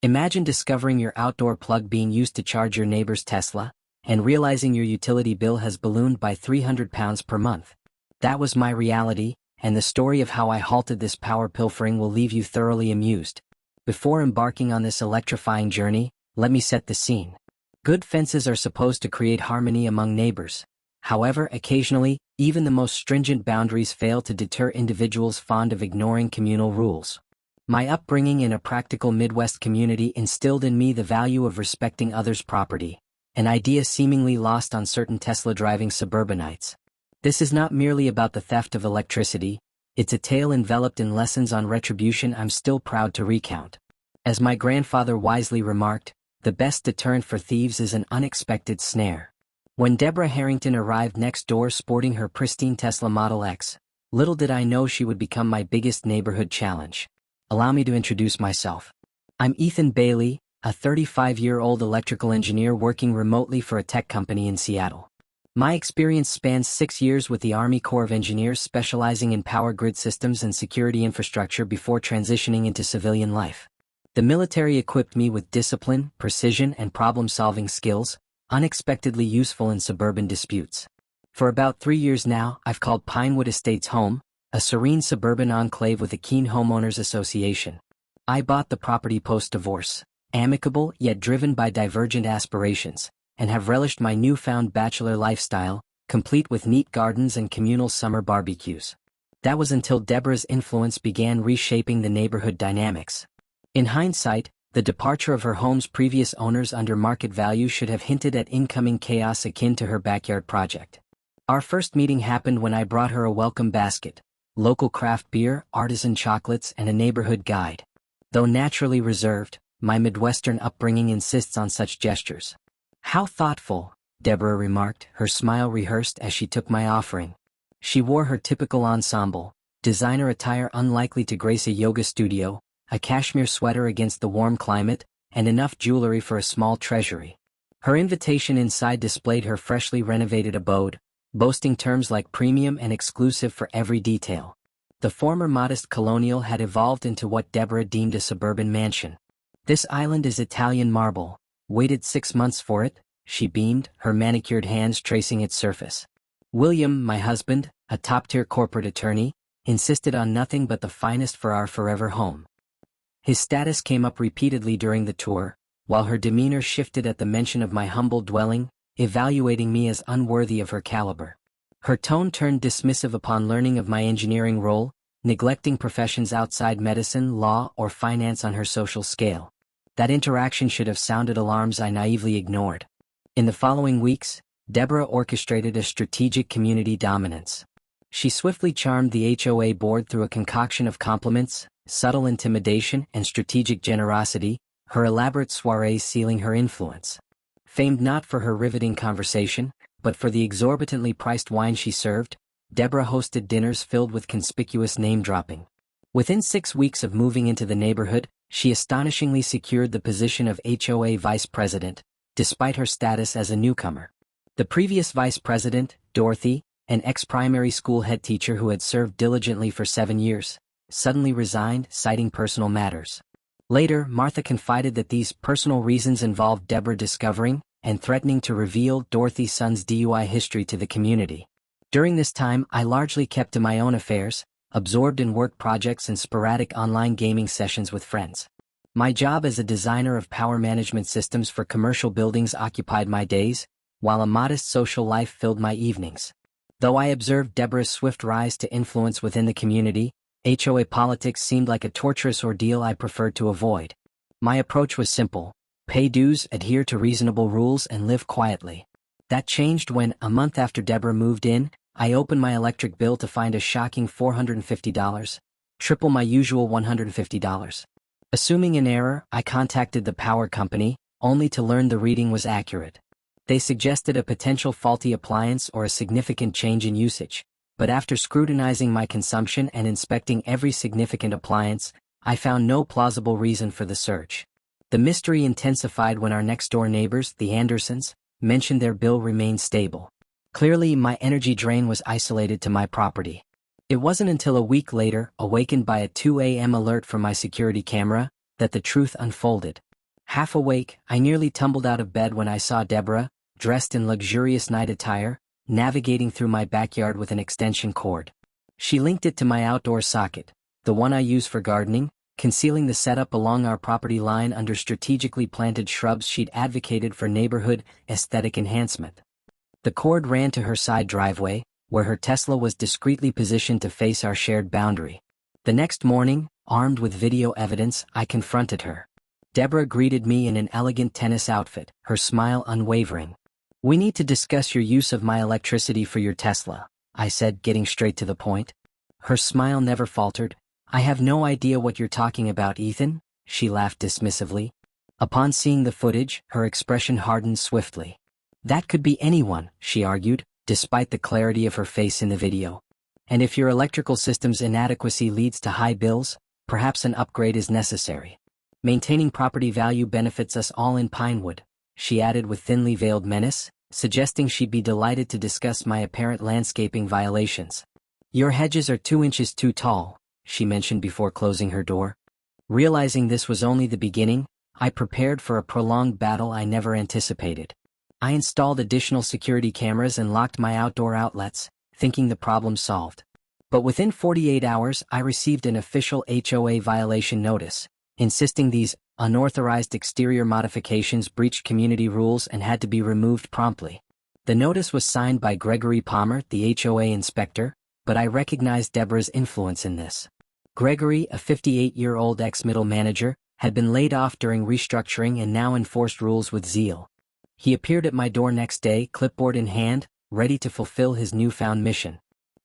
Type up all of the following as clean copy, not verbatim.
Imagine discovering your outdoor plug being used to charge your neighbor's Tesla, and realizing your utility bill has ballooned by £300 per month. That was my reality, and the story of how I halted this power pilfering will leave you thoroughly amused. Before embarking on this electrifying journey, let me set the scene. Good fences are supposed to create harmony among neighbors. However, occasionally, even the most stringent boundaries fail to deter individuals fond of ignoring communal rules. My upbringing in a practical Midwest community instilled in me the value of respecting others' property, an idea seemingly lost on certain Tesla-driving suburbanites. This is not merely about the theft of electricity, it's a tale enveloped in lessons on retribution I'm still proud to recount. As my grandfather wisely remarked, the best deterrent for thieves is an unexpected snare. When Deborah Harrington arrived next door sporting her pristine Tesla Model X, little did I know she would become my biggest neighborhood challenge. Allow me to introduce myself. I'm Ethan Bailey, a 35-year-old electrical engineer working remotely for a tech company in Seattle. My experience spans 6 years with the Army Corps of Engineers specializing in power grid systems and security infrastructure before transitioning into civilian life. The military equipped me with discipline, precision, and problem-solving skills, unexpectedly useful in suburban disputes. For about 3 years now, I've called Pinewood Estates home, a serene suburban enclave with a keen homeowners association. I bought the property post-divorce, amicable yet driven by divergent aspirations, and have relished my newfound bachelor lifestyle, complete with neat gardens and communal summer barbecues. That was until Deborah's influence began reshaping the neighborhood dynamics. In hindsight, the departure of her home's previous owners under market value should have hinted at incoming chaos akin to her backyard project. Our first meeting happened when I brought her a welcome basket, local craft beer, artisan chocolates, and a neighborhood guide. Though naturally reserved, my Midwestern upbringing insists on such gestures. "How thoughtful," Deborah remarked, her smile rehearsed as she took my offering. She wore her typical ensemble, designer attire unlikely to grace a yoga studio, a cashmere sweater against the warm climate, and enough jewelry for a small treasury. Her invitation inside displayed her freshly renovated abode, boasting terms like premium and exclusive for every detail. The former modest colonial had evolved into what Deborah deemed a suburban mansion. "This island is Italian marble. Waited 6 months for it," she beamed, her manicured hands tracing its surface. William, my husband, a top-tier corporate attorney, insisted on nothing but the finest for our forever home. His status came up repeatedly during the tour, while her demeanor shifted at the mention of my humble dwelling, evaluating me as unworthy of her caliber. Her tone turned dismissive upon learning of my engineering role, neglecting professions outside medicine, law, or finance on her social scale. That interaction should have sounded alarms I naively ignored. In the following weeks, Deborah orchestrated a strategic community dominance. She swiftly charmed the HOA board through a concoction of compliments, subtle intimidation, and strategic generosity, her elaborate soirees sealing her influence. Famed not for her riveting conversation, but for the exorbitantly priced wine she served, Deborah hosted dinners filled with conspicuous name-dropping. Within 6 weeks of moving into the neighborhood, she astonishingly secured the position of HOA vice president, despite her status as a newcomer. The previous vice president, Dorothy, an ex-primary school head teacher who had served diligently for 7 years, suddenly resigned, citing personal matters. Later, Martha confided that these personal reasons involved Deborah discovering and threatening to reveal Dorothy's son's DUI history to the community. During this time, I largely kept to my own affairs, absorbed in work projects and sporadic online gaming sessions with friends. My job as a designer of power management systems for commercial buildings occupied my days, while a modest social life filled my evenings. Though I observed Deborah's swift rise to influence within the community, HOA politics seemed like a torturous ordeal I preferred to avoid. My approach was simple: pay dues, adhere to reasonable rules, and live quietly. That changed when, a month after Deborah moved in, I opened my electric bill to find a shocking $450, triple my usual $150. Assuming an error, I contacted the power company, only to learn the reading was accurate. They suggested a potential faulty appliance or a significant change in usage, but after scrutinizing my consumption and inspecting every significant appliance, I found no plausible reason for the surge. The mystery intensified when our next-door neighbors, the Andersons, mentioned their bill remained stable. Clearly, my energy drain was isolated to my property. It wasn't until a week later, awakened by a 2 a.m. alert from my security camera, that the truth unfolded. Half awake, I nearly tumbled out of bed when I saw Deborah, dressed in luxurious night attire, navigating through my backyard with an extension cord. She linked it to my outdoor socket, the one I use for gardening, concealing the setup along our property line under strategically planted shrubs she'd advocated for neighborhood aesthetic enhancement. The cord ran to her side driveway, where her Tesla was discreetly positioned to face our shared boundary. The next morning, armed with video evidence, I confronted her. Deborah greeted me in an elegant tennis outfit, her smile unwavering. "We need to discuss your use of my electricity for your Tesla," I said, getting straight to the point. Her smile never faltered. "I have no idea what you're talking about, Ethan," she laughed dismissively. Upon seeing the footage, her expression hardened swiftly. "That could be anyone," she argued, despite the clarity of her face in the video. "And if your electrical system's inadequacy leads to high bills, perhaps an upgrade is necessary. Maintaining property value benefits us all in Pinewood," she added with thinly veiled menace, suggesting she'd be delighted to discuss my apparent landscaping violations. "Your hedges are 2 inches too tall," she mentioned before closing her door. Realizing this was only the beginning, I prepared for a prolonged battle I never anticipated. I installed additional security cameras and locked my outdoor outlets, thinking the problem solved. But within 48 hours, I received an official HOA violation notice, insisting these unauthorized exterior modifications breached community rules and had to be removed promptly. The notice was signed by Gregory Palmer, the HOA inspector, but I recognized Deborah's influence in this. Gregory, a 58-year-old ex-middle manager, had been laid off during restructuring and now enforced rules with zeal. He appeared at my door next day, clipboard in hand, ready to fulfill his newfound mission.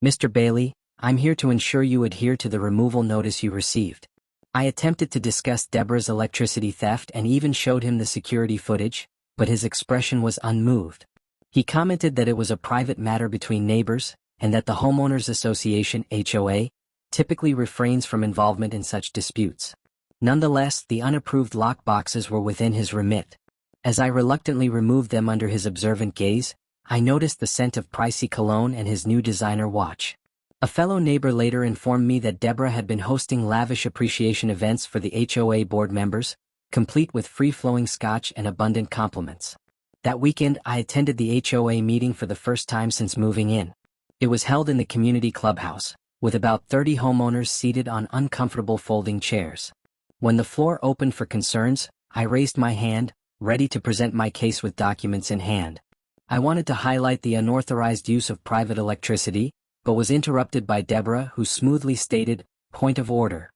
"Mr. Bailey, I'm here to ensure you adhere to the removal notice you received." I attempted to discuss Deborah's electricity theft and even showed him the security footage, but his expression was unmoved. He commented that it was a private matter between neighbors, and that the Homeowners Association (HOA) typically refrains from involvement in such disputes. Nonetheless, the unapproved lock boxes were within his remit. As I reluctantly removed them under his observant gaze, I noticed the scent of pricey cologne and his new designer watch. A fellow neighbor later informed me that Deborah had been hosting lavish appreciation events for the HOA board members, complete with free-flowing scotch and abundant compliments. That weekend, I attended the HOA meeting for the first time since moving in. It was held in the community clubhouse, with about 30 homeowners seated on uncomfortable folding chairs. When the floor opened for concerns, I raised my hand, ready to present my case with documents in hand. I wanted to highlight the unauthorized use of private electricity, but was interrupted by Deborah, who smoothly stated, "Point of order."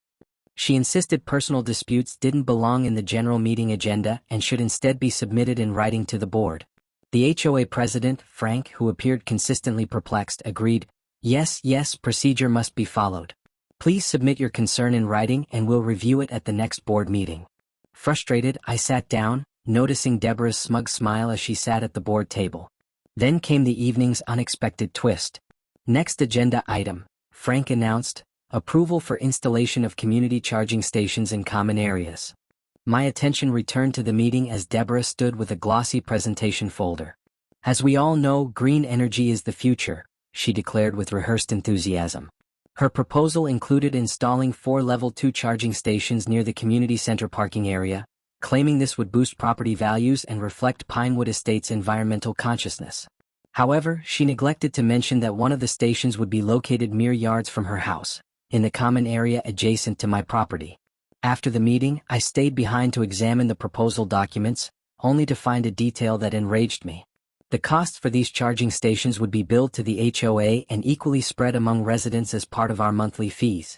She insisted personal disputes didn't belong in the general meeting agenda and should instead be submitted in writing to the board. The HOA president, Frank, who appeared consistently perplexed, agreed, Yes, procedure must be followed. Please submit your concern in writing and we'll review it at the next board meeting." Frustrated, I sat down, noticing Deborah's smug smile as she sat at the board table. Then came the evening's unexpected twist. Next agenda item, Frank announced, approval for installation of community charging stations in common areas. My attention returned to the meeting as Deborah stood with a glossy presentation folder. "As we all know, green energy is the future," she declared with rehearsed enthusiasm. Her proposal included installing 4 Level 2 charging stations near the community center parking area, claiming this would boost property values and reflect Pinewood Estate's environmental consciousness. However, she neglected to mention that one of the stations would be located mere yards from her house, in the common area adjacent to my property. After the meeting, I stayed behind to examine the proposal documents, only to find a detail that enraged me. The costs for these charging stations would be billed to the HOA and equally spread among residents as part of our monthly fees.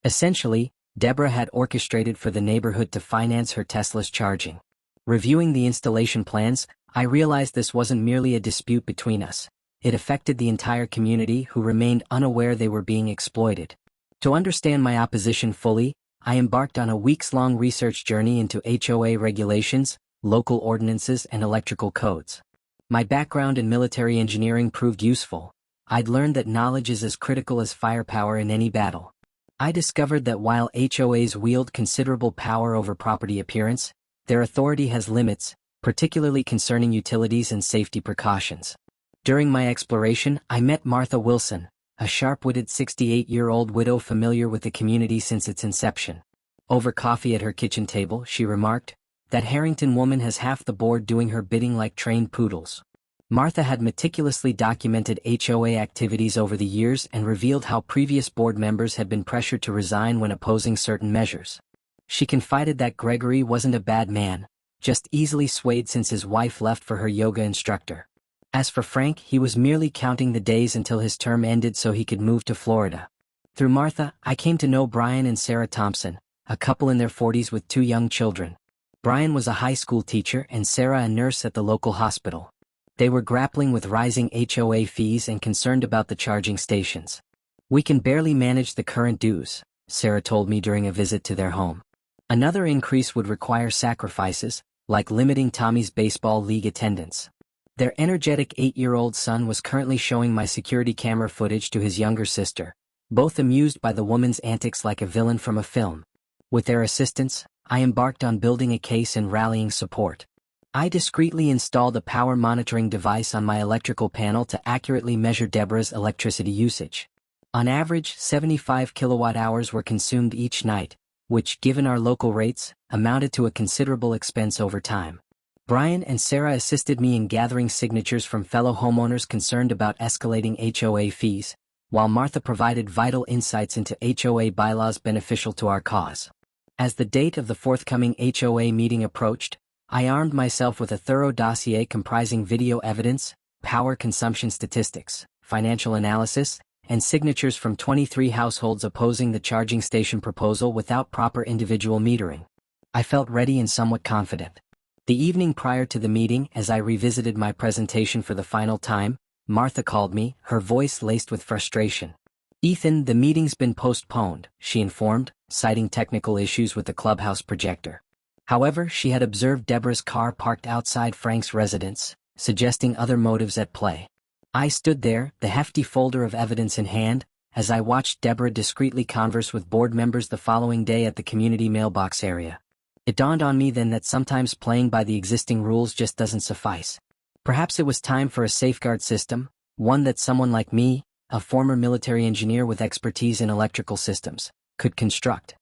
Essentially, Deborah had orchestrated for the neighborhood to finance her Tesla's charging. Reviewing the installation plans, I realized this wasn't merely a dispute between us. It affected the entire community, who remained unaware they were being exploited. To understand my opposition fully, I embarked on a weeks-long research journey into HOA regulations, local ordinances, and electrical codes. My background in military engineering proved useful. I'd learned that knowledge is as critical as firepower in any battle. I discovered that while HOAs wield considerable power over property appearance, their authority has limits, particularly concerning utilities and safety precautions. During my exploration, I met Martha Wilson, a sharp-witted 68-year-old widow familiar with the community since its inception. Over coffee at her kitchen table, she remarked, That Harrington woman has half the board doing her bidding like trained poodles. Martha had meticulously documented HOA activities over the years and revealed how previous board members had been pressured to resign when opposing certain measures. She confided that Gregory wasn't a bad man, just easily swayed since his wife left for her yoga instructor. As for Frank, he was merely counting the days until his term ended so he could move to Florida. Through Martha, I came to know Brian and Sarah Thompson, a couple in their 40s with 2 young children. Brian was a high school teacher and Sarah a nurse at the local hospital. They were grappling with rising HOA fees and concerned about the charging stations. "We can barely manage the current dues," Sarah told me during a visit to their home. "Another increase would require sacrifices, like limiting Tommy's baseball league attendance." Their energetic 8-year-old son was currently showing my security camera footage to his younger sister, both amused by the woman's antics like a villain from a film. With their assistance, I embarked on building a case and rallying support. I discreetly installed a power monitoring device on my electrical panel to accurately measure Deborah's electricity usage. On average, 75 kilowatt-hours were consumed each night, which, given our local rates, amounted to a considerable expense over time. Brian and Sarah assisted me in gathering signatures from fellow homeowners concerned about escalating HOA fees, while Martha provided vital insights into HOA bylaws beneficial to our cause. As the date of the forthcoming HOA meeting approached, I armed myself with a thorough dossier comprising video evidence, power consumption statistics, financial analysis, and signatures from 23 households opposing the charging station proposal without proper individual metering. I felt ready and somewhat confident. The evening prior to the meeting, as I revisited my presentation for the final time, Martha called me, her voice laced with frustration. "Ethan, the meeting's been postponed," she informed, citing technical issues with the clubhouse projector. However, she had observed Deborah's car parked outside Frank's residence, suggesting other motives at play. I stood there, the hefty folder of evidence in hand, as I watched Deborah discreetly converse with board members the following day at the community mailbox area. It dawned on me then that sometimes playing by the existing rules just doesn't suffice. Perhaps it was time for a safeguard system, one that someone like me, a former military engineer with expertise in electrical systems, could construct.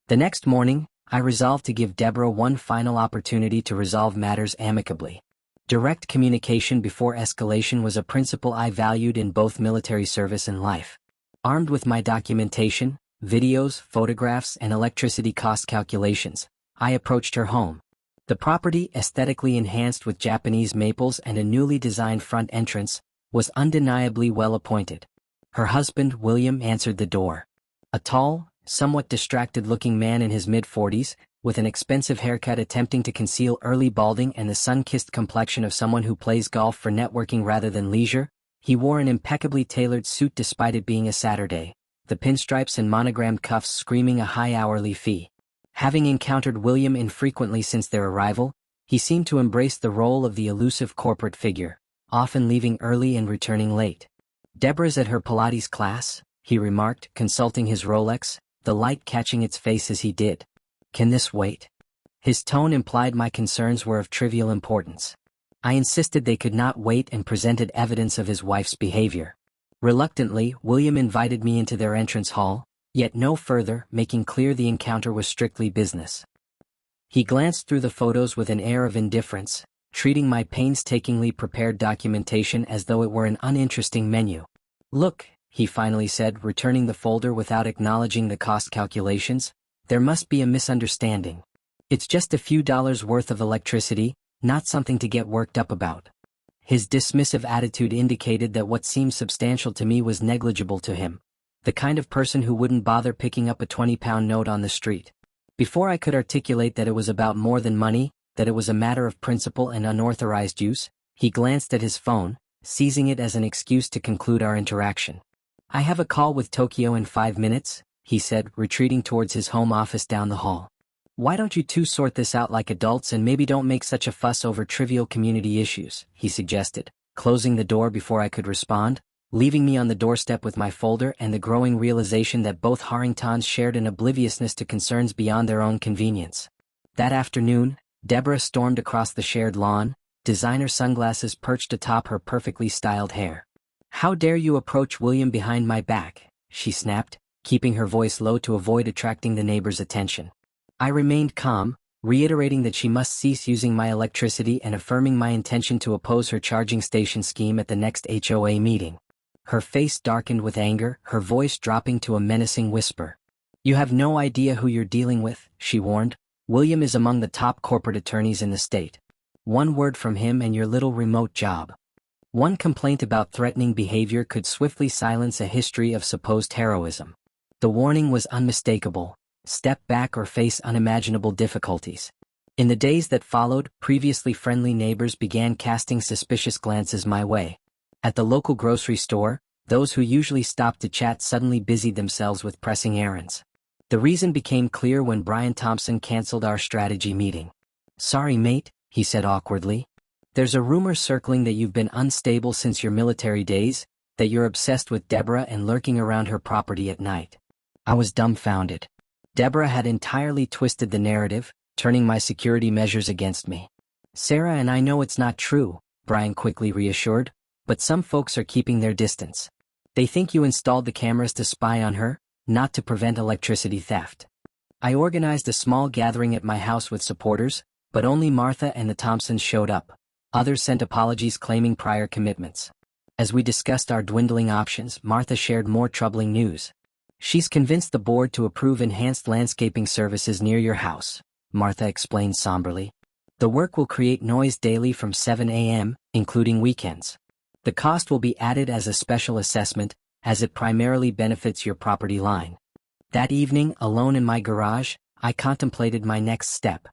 The next morning, I resolved to give Deborah one final opportunity to resolve matters amicably. Direct communication before escalation was a principle I valued in both military service and life. Armed with my documentation, videos, photographs, and electricity cost calculations, I approached her home. The property, aesthetically enhanced with Japanese maples and a newly designed front entrance, was undeniably well appointed. Her husband, William, answered the door. A tall, somewhat distracted-looking man in his mid-40s, with an expensive haircut attempting to conceal early balding and the sun-kissed complexion of someone who plays golf for networking rather than leisure, he wore an impeccably tailored suit despite it being a Saturday, the pinstripes and monogrammed cuffs screaming a high hourly fee. Having encountered William infrequently since their arrival, he seemed to embrace the role of the elusive corporate figure, often leaving early and returning late. "Deborah's at her Pilates class," he remarked, consulting his Rolex, the light catching its face as he did. "Can this wait?" His tone implied my concerns were of trivial importance. I insisted they could not wait and presented evidence of his wife's behavior. Reluctantly, William invited me into their entrance hall, yet no further, making clear the encounter was strictly business. He glanced through the photos with an air of indifference, treating my painstakingly prepared documentation as though it were an uninteresting menu. "Look," he finally said, returning the folder without acknowledging the cost calculations, "there must be a misunderstanding. It's just a few dollars worth of electricity, not something to get worked up about." His dismissive attitude indicated that what seemed substantial to me was negligible to him, the kind of person who wouldn't bother picking up a 20-pound note on the street. Before I could articulate that it was about more than money, that it was a matter of principle and unauthorized use, he glanced at his phone, seizing it as an excuse to conclude our interaction. "I have a call with Tokyo in 5 minutes, he said, retreating towards his home office down the hall. "Why don't you two sort this out like adults and maybe don't make such a fuss over trivial community issues," he suggested, closing the door before I could respond, leaving me on the doorstep with my folder and the growing realization that both Harringtons shared an obliviousness to concerns beyond their own convenience. That afternoon, Deborah stormed across the shared lawn, designer sunglasses perched atop her perfectly styled hair. "How dare you approach William behind my back," she snapped, keeping her voice low to avoid attracting the neighbor's attention. I remained calm, reiterating that she must cease using my electricity and affirming my intention to oppose her charging station scheme at the next HOA meeting. Her face darkened with anger, her voice dropping to a menacing whisper. "You have no idea who you're dealing with," she warned. "William is among the top corporate attorneys in the state. One word from him and your little remote job." One complaint about threatening behavior could swiftly silence a history of supposed heroism. The warning was unmistakable: step back or face unimaginable difficulties. In the days that followed, previously friendly neighbors began casting suspicious glances my way. At the local grocery store, those who usually stopped to chat suddenly busied themselves with pressing errands. The reason became clear when Brian Thompson canceled our strategy meeting. "Sorry, mate," he said awkwardly. "There's a rumor circling that you've been unstable since your military days, that you're obsessed with Deborah and lurking around her property at night." I was dumbfounded. Deborah had entirely twisted the narrative, turning my security measures against me. "Sarah and I know it's not true," Brian quickly reassured, "but some folks are keeping their distance. They think you installed the cameras to spy on her, not to prevent electricity theft." I organized a small gathering at my house with supporters, but only Martha and the Thompsons showed up. Others sent apologies claiming prior commitments. As we discussed our dwindling options, Martha shared more troubling news. "She's convinced the board to approve enhanced landscaping services near your house," Martha explained somberly. "The work will create noise daily from 7 a.m., including weekends. The cost will be added as a special assessment, as it primarily benefits your property line." That evening, alone in my garage, I contemplated my next step.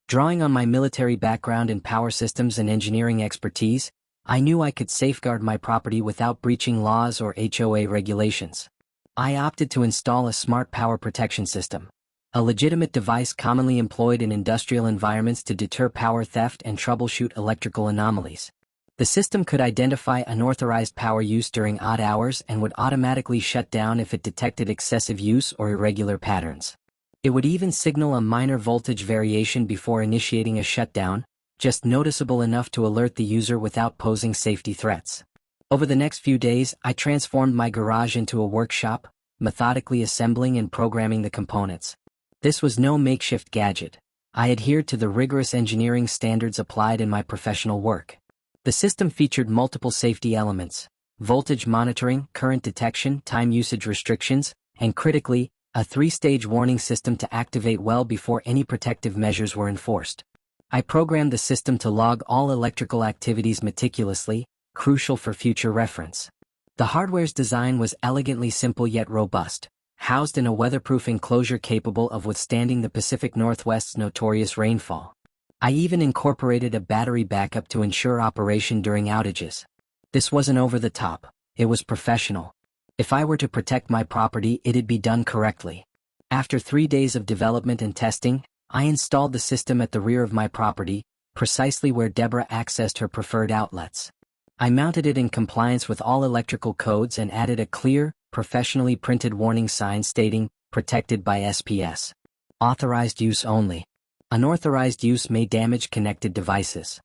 Drawing on my military background in power systems and engineering expertise, I knew I could safeguard my property without breaching laws or HOA regulations. I opted to install a smart power protection system, a legitimate device commonly employed in industrial environments to deter power theft and troubleshoot electrical anomalies. The system could identify unauthorized power use during odd hours and would automatically shut down if it detected excessive use or irregular patterns. It would even signal a minor voltage variation before initiating a shutdown, just noticeable enough to alert the user without posing safety threats. Over the next few days, I transformed my garage into a workshop, methodically assembling and programming the components. This was no makeshift gadget. I adhered to the rigorous engineering standards applied in my professional work. The system featured multiple safety elements: voltage monitoring, current detection, time usage restrictions, and critically, a 3-stage warning system to activate well before any protective measures were enforced. I programmed the system to log all electrical activities meticulously, crucial for future reference. The hardware's design was elegantly simple yet robust, housed in a weatherproof enclosure capable of withstanding the Pacific Northwest's notorious rainfall. I even incorporated a battery backup to ensure operation during outages. This wasn't over the top, it was professional. If I were to protect my property, it'd be done correctly. After 3 days of development and testing, I installed the system at the rear of my property, precisely where Deborah accessed her preferred outlets. I mounted it in compliance with all electrical codes and added a clear, professionally printed warning sign stating, "Protected by SPS. Authorized use only. Unauthorized use may damage connected devices."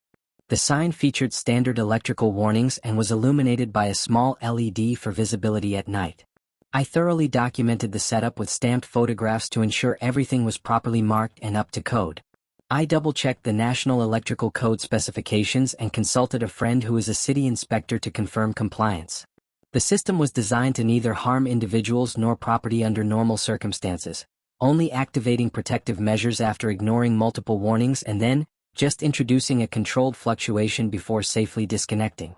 The sign featured standard electrical warnings and was illuminated by a small LED for visibility at night. I thoroughly documented the setup with stamped photographs to ensure everything was properly marked and up to code. I double-checked the National Electrical Code specifications and consulted a friend who is a city inspector to confirm compliance. The system was designed to neither harm individuals nor property under normal circumstances, only activating protective measures after ignoring multiple warnings and then, just introducing a controlled fluctuation before safely disconnecting.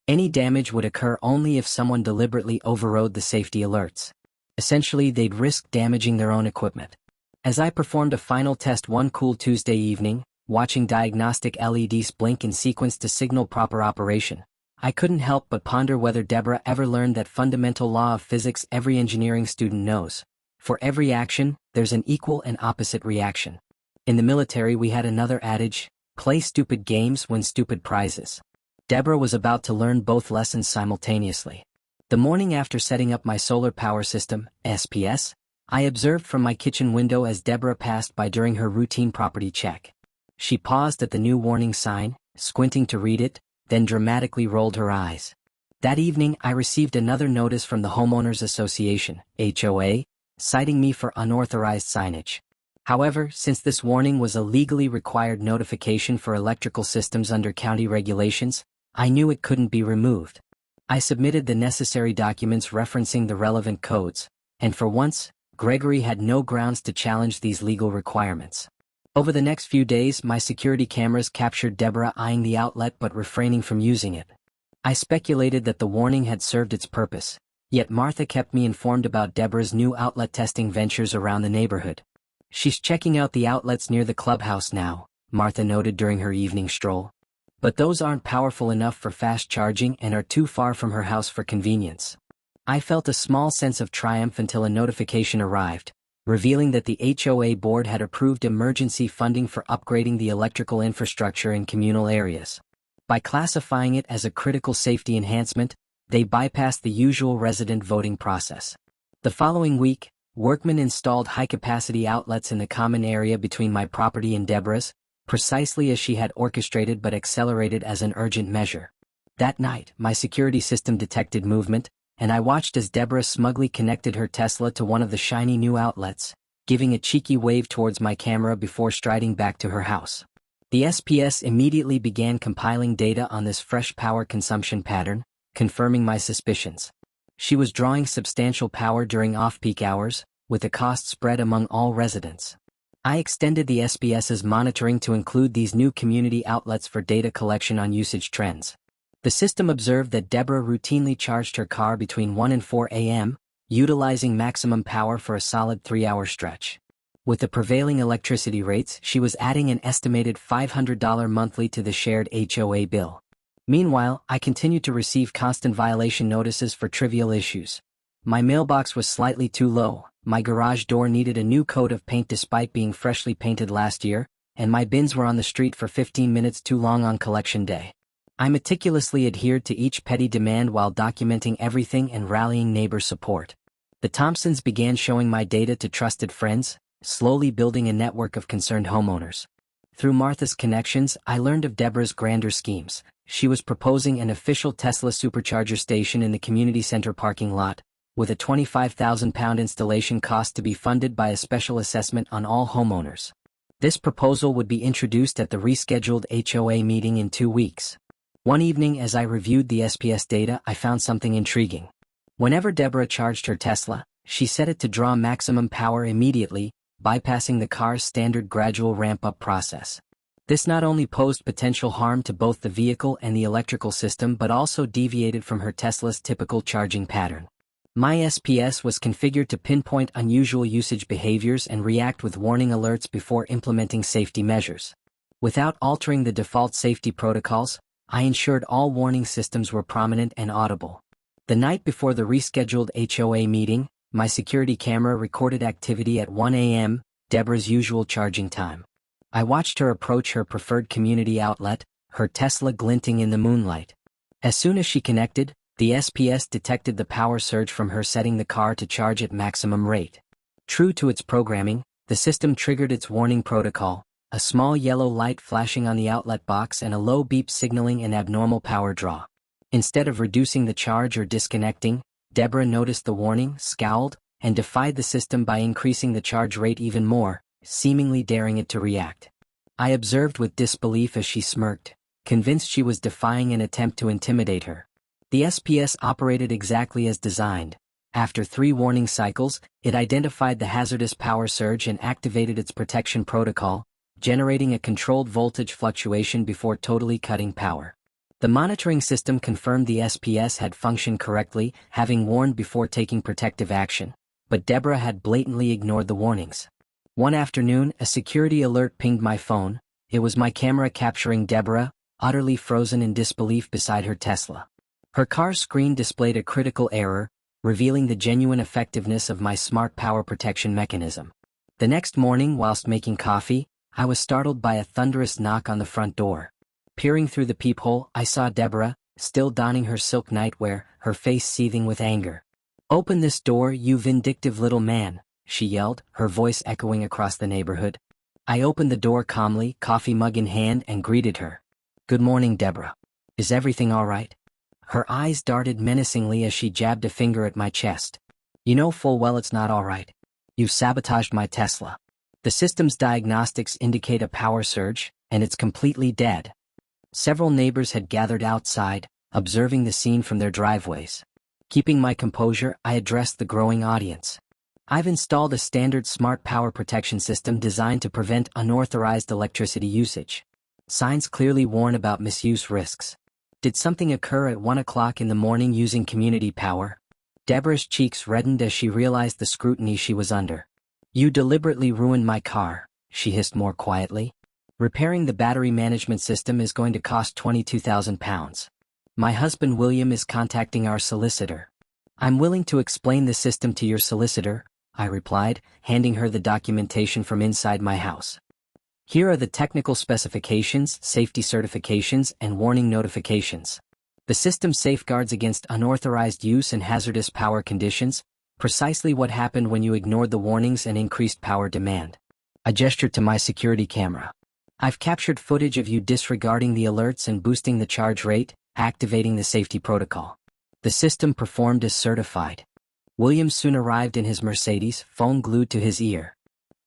Any damage would occur only if someone deliberately overrode the safety alerts. Essentially, they'd risk damaging their own equipment. As I performed a final test one cool Tuesday evening, watching diagnostic LEDs blink in sequence to signal proper operation, I couldn't help but ponder whether Deborah ever learned that fundamental law of physics every engineering student knows. For every action, there's an equal and opposite reaction. In the military, we had another adage: play stupid games, win stupid prizes. Deborah was about to learn both lessons simultaneously. The morning after setting up my solar power system, SPS, I observed from my kitchen window as Deborah passed by during her routine property check. She paused at the new warning sign, squinting to read it, then dramatically rolled her eyes. That evening, I received another notice from the Homeowners Association, HOA, citing me for unauthorized signage. However, since this warning was a legally required notification for electrical systems under county regulations, I knew it couldn't be removed. I submitted the necessary documents referencing the relevant codes, and for once, Gregory had no grounds to challenge these legal requirements. Over the next few days, my security cameras captured Deborah eyeing the outlet but refraining from using it. I speculated that the warning had served its purpose, yet Martha kept me informed about Deborah's new outlet testing ventures around the neighborhood. "She's checking out the outlets near the clubhouse now," Martha noted during her evening stroll. "But those aren't powerful enough for fast charging and are too far from her house for convenience." I felt a small sense of triumph until a notification arrived, revealing that the HOA board had approved emergency funding for upgrading the electrical infrastructure in communal areas. By classifying it as a critical safety enhancement, they bypassed the usual resident voting process. The following week, workmen installed high-capacity outlets in the common area between my property and Deborah's, precisely as she had orchestrated but accelerated as an urgent measure. That night, my security system detected movement, and I watched as Deborah smugly connected her Tesla to one of the shiny new outlets, giving a cheeky wave towards my camera before striding back to her house. The SPS immediately began compiling data on this fresh power consumption pattern, confirming my suspicions. She was drawing substantial power during off-peak hours, with the cost spread among all residents. I extended the SPS's monitoring to include these new community outlets for data collection on usage trends. The system observed that Deborah routinely charged her car between 1 and 4 a.m., utilizing maximum power for a solid 3-hour stretch. With the prevailing electricity rates, she was adding an estimated $500 monthly to the shared HOA bill. Meanwhile, I continued to receive constant violation notices for trivial issues. My mailbox was slightly too low, my garage door needed a new coat of paint despite being freshly painted last year, and my bins were on the street for 15 minutes too long on collection day. I meticulously adhered to each petty demand while documenting everything and rallying neighbor support. The Thompsons began showing my data to trusted friends, slowly building a network of concerned homeowners. Through Martha's connections, I learned of Deborah's grander schemes. She was proposing an official Tesla supercharger station in the community center parking lot, with a £25,000 installation cost to be funded by a special assessment on all homeowners. This proposal would be introduced at the rescheduled HOA meeting in 2 weeks. One evening as I reviewed the SPS data, I found something intriguing. Whenever Deborah charged her Tesla, she set it to draw maximum power immediately, bypassing the car's standard gradual ramp-up process. This not only posed potential harm to both the vehicle and the electrical system but also deviated from her Tesla's typical charging pattern. My SPS was configured to pinpoint unusual usage behaviors and react with warning alerts before implementing safety measures. Without altering the default safety protocols, I ensured all warning systems were prominent and audible. The night before the rescheduled HOA meeting, my security camera recorded activity at 1 a.m., Deborah's usual charging time. I watched her approach her preferred community outlet, her Tesla glinting in the moonlight. As soon as she connected, the SPS detected the power surge from her setting the car to charge at maximum rate. True to its programming, the system triggered its warning protocol, a small yellow light flashing on the outlet box and a low beep signaling an abnormal power draw. Instead of reducing the charge or disconnecting, Deborah noticed the warning, scowled, and defied the system by increasing the charge rate even more, seemingly daring it to react. I observed with disbelief as she smirked, convinced she was defying an attempt to intimidate her. The SPS operated exactly as designed. After 3 warning cycles, it identified the hazardous power surge and activated its protection protocol, generating a controlled voltage fluctuation before totally cutting power. The monitoring system confirmed the SPS had functioned correctly, having warned before taking protective action, but Deborah had blatantly ignored the warnings. One afternoon, a security alert pinged my phone. It was my camera capturing Deborah, utterly frozen in disbelief beside her Tesla. Her car's screen displayed a critical error, revealing the genuine effectiveness of my smart power protection mechanism. The next morning, whilst making coffee, I was startled by a thunderous knock on the front door. Peering through the peephole, I saw Deborah, still donning her silk nightwear, her face seething with anger. "Open this door, you vindictive little man," she yelled, her voice echoing across the neighborhood. I opened the door calmly, coffee mug in hand, and greeted her. "Good morning, Deborah. Is everything all right?" Her eyes darted menacingly as she jabbed a finger at my chest. "You know full well it's not all right. You've sabotaged my Tesla." The system's diagnostics indicate a power surge, and it's completely dead. Several neighbors had gathered outside, observing the scene from their driveways. Keeping my composure, I addressed the growing audience. I've installed a standard smart power protection system designed to prevent unauthorized electricity usage. Signs clearly warn about misuse risks. Did something occur at 1 o'clock in the morning using community power? Deborah's cheeks reddened as she realized the scrutiny she was under. You deliberately ruined my car, she hissed more quietly. Repairing the battery management system is going to cost £22,000. My husband William is contacting our solicitor. I'm willing to explain the system to your solicitor, I replied, handing her the documentation from inside my house. Here are the technical specifications, safety certifications, and warning notifications. The system safeguards against unauthorized use and hazardous power conditions, precisely what happened when you ignored the warnings and increased power demand. I gestured to my security camera. I've captured footage of you disregarding the alerts and boosting the charge rate, activating the safety protocol. The system performed as certified. William soon arrived in his Mercedes, phone glued to his ear.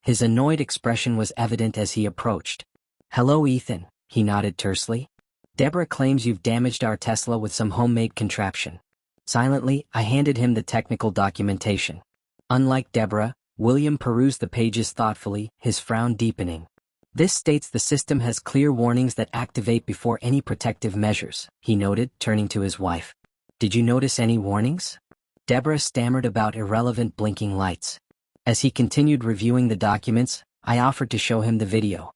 His annoyed expression was evident as he approached. Hello, Ethan, he nodded tersely. Deborah claims you've damaged our Tesla with some homemade contraption. Silently, I handed him the technical documentation. Unlike Deborah, William perused the pages thoughtfully, his frown deepening. This states the system has clear warnings that activate before any protective measures, he noted, turning to his wife. Did you notice any warnings? Deborah stammered about irrelevant blinking lights. As he continued reviewing the documents, I offered to show him the video.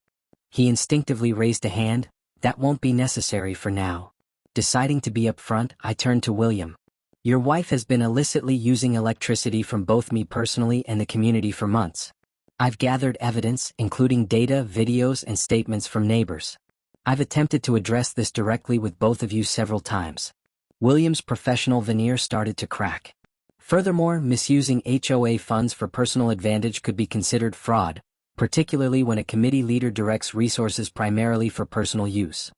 He instinctively raised a hand. That won't be necessary for now. Deciding to be upfront, I turned to William. Your wife has been illicitly using electricity from both me personally and the community for months. I've gathered evidence, including data, videos, and statements from neighbors. I've attempted to address this directly with both of you several times. William's professional veneer started to crack. Furthermore, misusing HOA funds for personal advantage could be considered fraud, particularly when a committee leader directs resources primarily for personal use.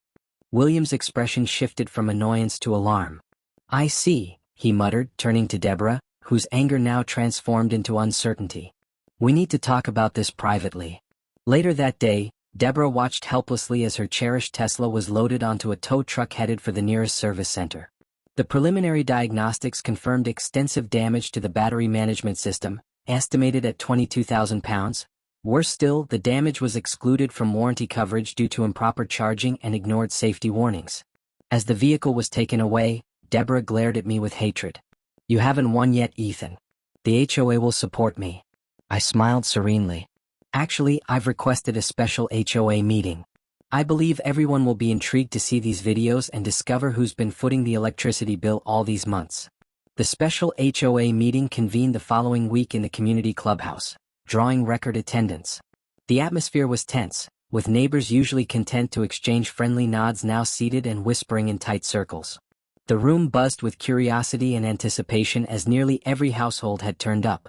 William's expression shifted from annoyance to alarm. I see, he muttered, turning to Deborah, whose anger now transformed into uncertainty. We need to talk about this privately. Later that day, Deborah watched helplessly as her cherished Tesla was loaded onto a tow truck headed for the nearest service center. The preliminary diagnostics confirmed extensive damage to the battery management system, estimated at £22,000. Worse still, the damage was excluded from warranty coverage due to improper charging and ignored safety warnings. As the vehicle was taken away, Deborah glared at me with hatred. You haven't won yet, Ethan. The HOA will support me. I smiled serenely. Actually, I've requested a special HOA meeting. I believe everyone will be intrigued to see these videos and discover who's been footing the electricity bill all these months. The special HOA meeting convened the following week in the community clubhouse, drawing record attendance. The atmosphere was tense, with neighbors usually content to exchange friendly nods now seated and whispering in tight circles. The room buzzed with curiosity and anticipation as nearly every household had turned up.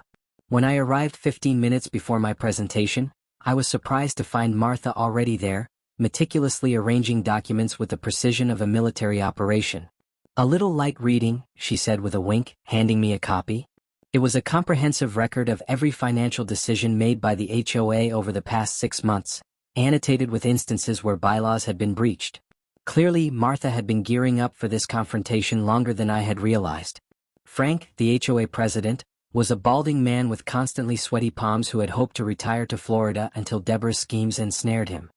When I arrived 15 minutes before my presentation, I was surprised to find Martha already there, meticulously arranging documents with the precision of a military operation. A little light reading, she said with a wink, handing me a copy. It was a comprehensive record of every financial decision made by the HOA over the past 6 months, annotated with instances where bylaws had been breached. Clearly, Martha had been gearing up for this confrontation longer than I had realized. Frank, the HOA president, was a balding man with constantly sweaty palms who had hoped to retire to Florida until Deborah's schemes ensnared him.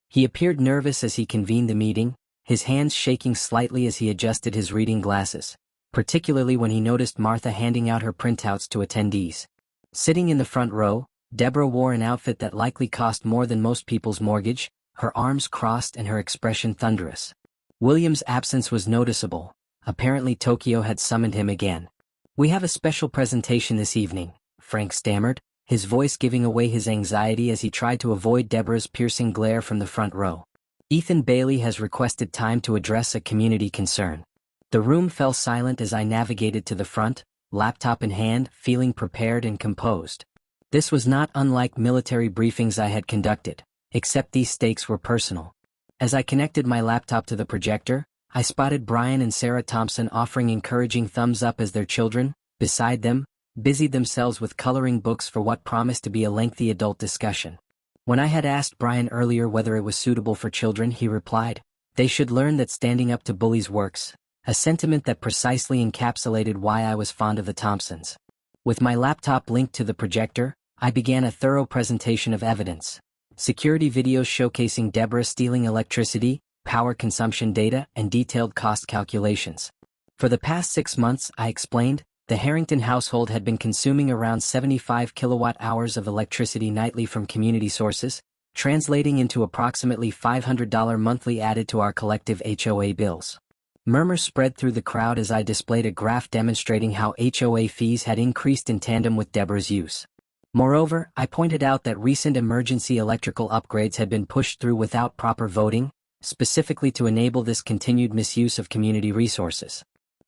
He appeared nervous as he convened the meeting, his hands shaking slightly as he adjusted his reading glasses, particularly when he noticed Martha handing out her printouts to attendees. Sitting in the front row, Deborah wore an outfit that likely cost more than most people's mortgage, her arms crossed and her expression thunderous. William's absence was noticeable. Apparently Tokyo had summoned him again. We have a special presentation this evening, Frank stammered, his voice giving away his anxiety as he tried to avoid Deborah's piercing glare from the front row. Ethan Bailey has requested time to address a community concern. The room fell silent as I navigated to the front, laptop in hand, feeling prepared and composed. This was not unlike military briefings I had conducted, except these stakes were personal. As I connected my laptop to the projector, I spotted Brian and Sarah Thompson offering encouraging thumbs up as their children, beside them, busied themselves with coloring books for what promised to be a lengthy adult discussion. When I had asked Brian earlier whether it was suitable for children, he replied, "They should learn that standing up to bullies works," a sentiment that precisely encapsulated why I was fond of the Thompsons. With my laptop linked to the projector, I began a thorough presentation of evidence. Security videos showcasing Deborah stealing electricity, power consumption data, and detailed cost calculations. For the past 6 months, I explained, the Harrington household had been consuming around 75 kilowatt-hours of electricity nightly from community sources, translating into approximately $500 monthly added to our collective HOA bills. Murmurs spread through the crowd as I displayed a graph demonstrating how HOA fees had increased in tandem with Deborah's use. Moreover, I pointed out that recent emergency electrical upgrades had been pushed through without proper voting, specifically to enable this continued misuse of community resources.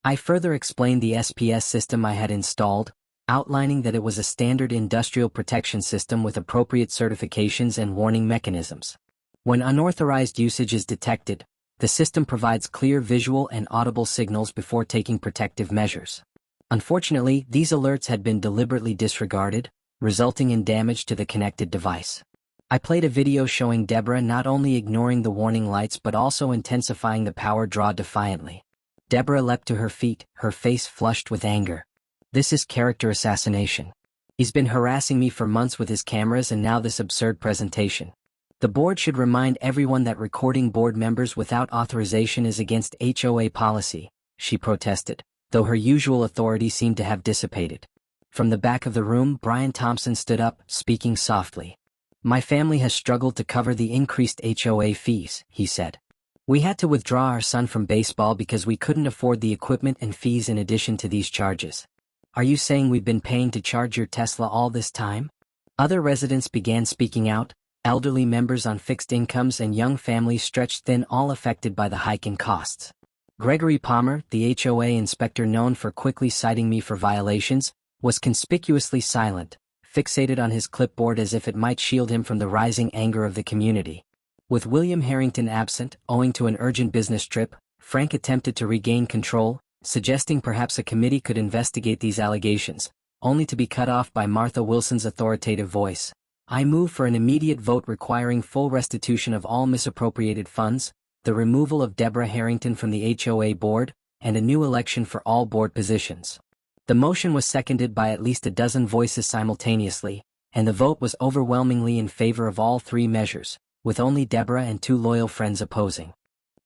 I further explained the SPS system I had installed, outlining that it was a standard industrial protection system with appropriate certifications and warning mechanisms. When unauthorized usage is detected, the system provides clear visual and audible signals before taking protective measures. Unfortunately, these alerts had been deliberately disregarded, resulting in damage to the connected device. I played a video showing Deborah not only ignoring the warning lights but also intensifying the power draw defiantly. Deborah leapt to her feet, her face flushed with anger. "This is character assassination. He's been harassing me for months with his cameras and now this absurd presentation. The board should remind everyone that recording board members without authorization is against HOA policy," she protested, though her usual authority seemed to have dissipated. From the back of the room, Brian Thompson stood up, speaking softly. "My family has struggled to cover the increased HOA fees," he said. "We had to withdraw our son from baseball because we couldn't afford the equipment and fees in addition to these charges. Are you saying we've been paying to charge your Tesla all this time?" Other residents began speaking out, elderly members on fixed incomes and young families stretched thin, all affected by the hike in costs. Gregory Palmer, the HOA inspector known for quickly citing me for violations, was conspicuously silent, fixated on his clipboard as if it might shield him from the rising anger of the community. With William Harrington absent, owing to an urgent business trip, Frank attempted to regain control, suggesting perhaps a committee could investigate these allegations, only to be cut off by Martha Wilson's authoritative voice. "I move for an immediate vote requiring full restitution of all misappropriated funds, the removal of Deborah Harrington from the HOA board, and a new election for all board positions." The motion was seconded by at least a dozen voices simultaneously, and the vote was overwhelmingly in favor of all three measures, with only Deborah and 2 loyal friends opposing.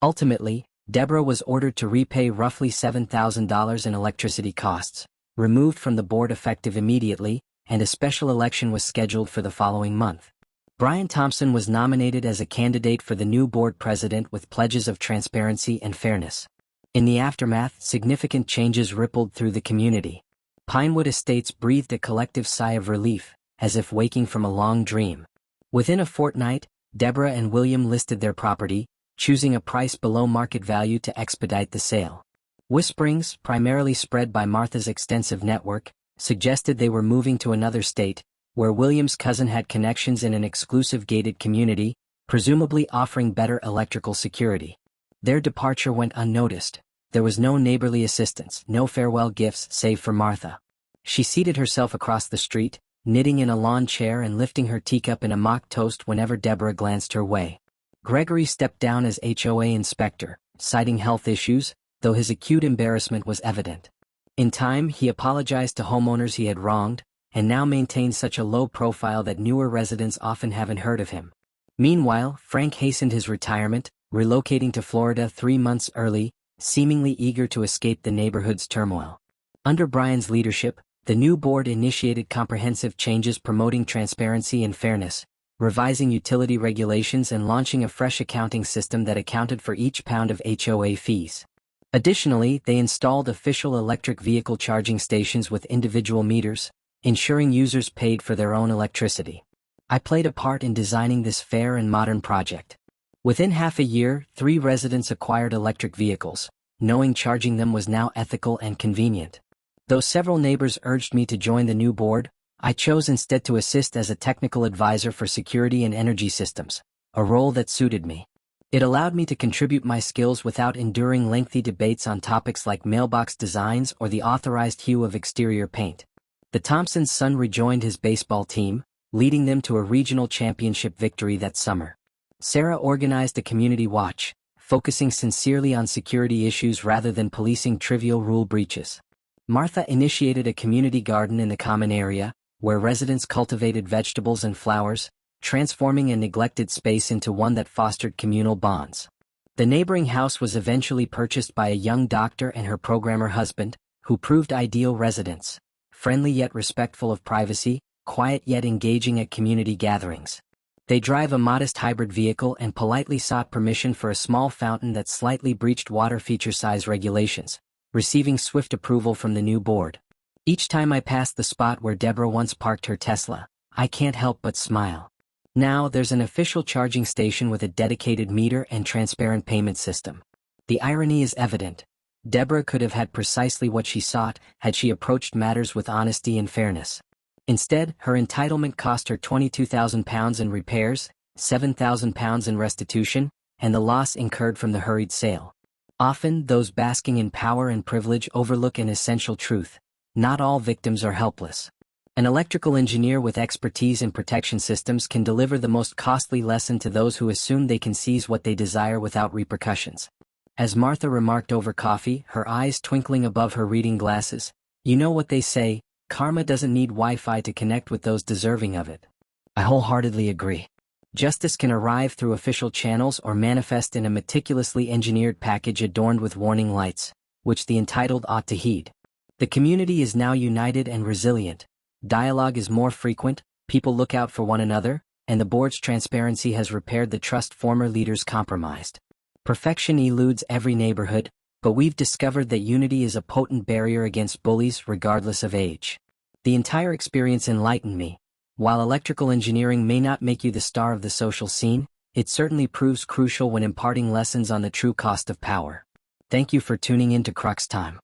Ultimately, Deborah was ordered to repay roughly $7,000 in electricity costs, removed from the board effective immediately, and a special election was scheduled for the following month. Brian Thompson was nominated as a candidate for the new board president with pledges of transparency and fairness. In the aftermath, significant changes rippled through the community. Pinewood Estates breathed a collective sigh of relief, as if waking from a long dream. Within a fortnight, Deborah and William listed their property, choosing a price below market value to expedite the sale. Whisperings, primarily spread by Martha's extensive network, suggested they were moving to another state, where William's cousin had connections in an exclusive gated community, presumably offering better electrical security. Their departure went unnoticed. There was no neighborly assistance, no farewell gifts save for Martha. She seated herself across the street, knitting in a lawn chair and lifting her teacup in a mock toast whenever Deborah glanced her way. Gregory stepped down as HOA inspector, citing health issues, though his acute embarrassment was evident. In time, he apologized to homeowners he had wronged, and now maintains such a low profile that newer residents often haven't heard of him. Meanwhile, Frank hastened his retirement, relocating to Florida 3 months early, seemingly eager to escape the neighborhood's turmoil. Under Brian's leadership, the new board initiated comprehensive changes promoting transparency and fairness, revising utility regulations and launching a fresh accounting system that accounted for each pound of HOA fees. Additionally, they installed official electric vehicle charging stations with individual meters, ensuring users paid for their own electricity. I played a part in designing this fair and modern project. Within half a year, 3 residents acquired electric vehicles, knowing charging them was now ethical and convenient. Though several neighbors urged me to join the new board, I chose instead to assist as a technical advisor for security and energy systems, a role that suited me. It allowed me to contribute my skills without enduring lengthy debates on topics like mailbox designs or the authorized hue of exterior paint. The Thompsons' son rejoined his baseball team, leading them to a regional championship victory that summer. Sarah organized a community watch, focusing sincerely on security issues rather than policing trivial rule breaches. Martha initiated a community garden in the common area, where residents cultivated vegetables and flowers, transforming a neglected space into one that fostered communal bonds. The neighboring house was eventually purchased by a young doctor and her programmer husband, who proved ideal residents, friendly yet respectful of privacy, quiet yet engaging at community gatherings. They drive a modest hybrid vehicle and politely sought permission for a small fountain that slightly breached water feature size regulations, receiving swift approval from the new board. Each time I pass the spot where Deborah once parked her Tesla, I can't help but smile. Now there's an official charging station with a dedicated meter and transparent payment system. The irony is evident. Deborah could have had precisely what she sought had she approached matters with honesty and fairness. Instead, her entitlement cost her £22,000 in repairs, £7,000 in restitution, and the loss incurred from the hurried sale. Often, those basking in power and privilege overlook an essential truth: not all victims are helpless. An electrical engineer with expertise in protection systems can deliver the most costly lesson to those who assume they can seize what they desire without repercussions. As Martha remarked over coffee, her eyes twinkling above her reading glasses, "You know what they say, karma doesn't need Wi-Fi to connect with those deserving of it." I wholeheartedly agree. Justice can arrive through official channels or manifest in a meticulously engineered package adorned with warning lights, which the entitled ought to heed. The community is now united and resilient. Dialogue is more frequent, people look out for one another, and the board's transparency has repaired the trust former leaders compromised. Perfection eludes every neighborhood, but we've discovered that unity is a potent barrier against bullies regardless of age. The entire experience enlightened me. While electrical engineering may not make you the star of the social scene, it certainly proves crucial when imparting lessons on the true cost of power. Thank you for tuning in to Crux Time.